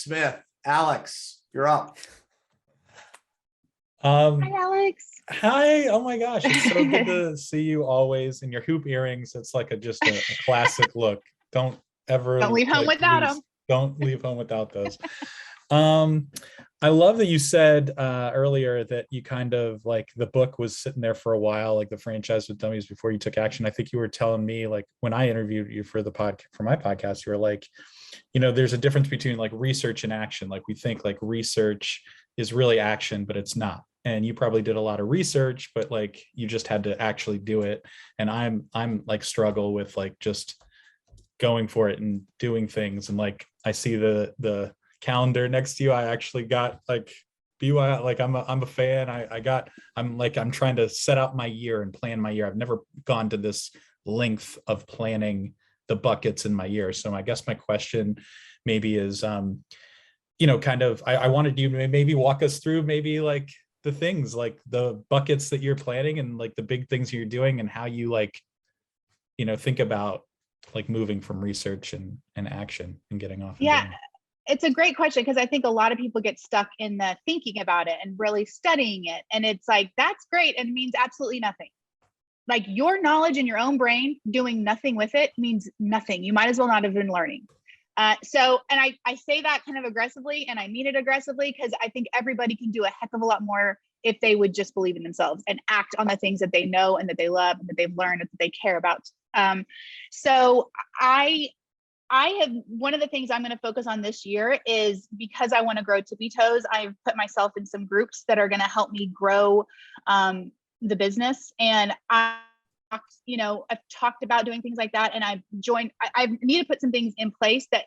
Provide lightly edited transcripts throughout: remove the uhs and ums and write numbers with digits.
Smith. Alex, you're up. Hi, Alex. Hi. Oh my gosh, it's so good to see you always in your hoop earrings. It's like just a classic look. Don't leave home without them. Don't leave home without those. I love that you said earlier that you kind of like the book was sitting there for a while, like the franchise with dummies, before you took action. I think you were telling me, like, when I interviewed you for my podcast, you were like, there's a difference between like research and action. Like, we think like research is really action, but it's not. And you probably did a lot of research, but like you just had to actually do it. And I'm like struggle with like just going for it and doing things. And like I see the calendar next to you. I actually got like BY, like I'm a fan. I'm trying to set out my year and plan my year. I've never gone to this length of planning the buckets in my year. So I guess my question maybe is, kind of, I wanted you to maybe walk us through maybe like the things, like the buckets that you're planning and like the big things you're doing and how you like, think about like moving from research and action and getting off. Yeah, it's a great question, because I think a lot of people get stuck in the thinking about it and really studying it. And it's like, that's great. And it means absolutely nothing. Like, your knowledge in your own brain, doing nothing with it means nothing. You might as well not have been learning. And I say that kind of aggressively, and I mean it aggressively, because I think everybody can do a heck of a lot more if they would just believe in themselves and act on the things that they know and that they love and that they've learned and that they care about. So I have, one of the things I'm going to focus on this year is, because I want to grow Tippy Toes, I've put myself in some groups that are going to help me grow the business. And I've talked about doing things like that, and I've joined. I need to put some things in place that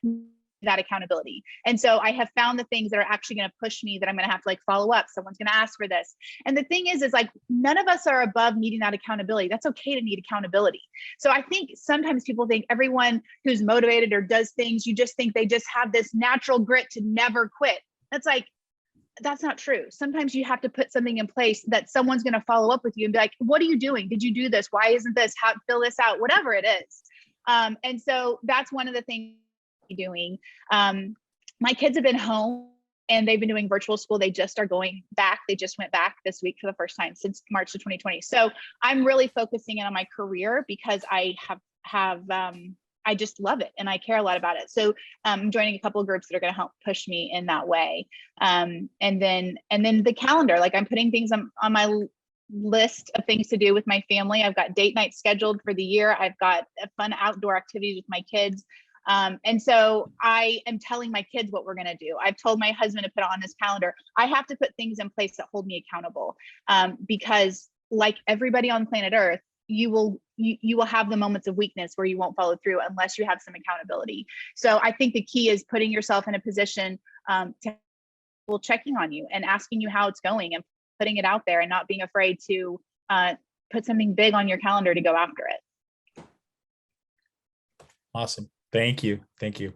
accountability. And so I have found the things that are actually going to push me, that I'm going to have to like follow up. Someone's going to ask for this. And the thing is like, none of us are above needing that accountability. That's okay to need accountability. So I think sometimes people think everyone who's motivated or does things, you just think they just have this natural grit to never quit. That's not true. Sometimes you have to put something in place that someone's going to follow up with you and be like, what are you doing? Did you do this? Why isn't this? How, fill this out, whatever it is. And so that's one of the things I'm doing. My kids have been home and they've been doing virtual school. They just are going back. They just went back this week for the first time since March of 2020. So I'm really focusing in on my career, because I I just love it and I care a lot about it. So I'm joining a couple of groups that are going to help push me in that way. And then the calendar, like I'm putting things on my list of things to do with my family. I've got date nights scheduled for the year. I've got fun outdoor activities with my kids. And so I am telling my kids what we're going to do. I've told my husband to put it on this calendar. I have to put things in place that hold me accountable, because like everybody on planet Earth, you will have the moments of weakness where you won't follow through unless you have some accountability. So I think the key is putting yourself in a position to people checking on you and asking you how it's going and putting it out there and not being afraid to put something big on your calendar to go after it. Awesome. Thank you. Thank you.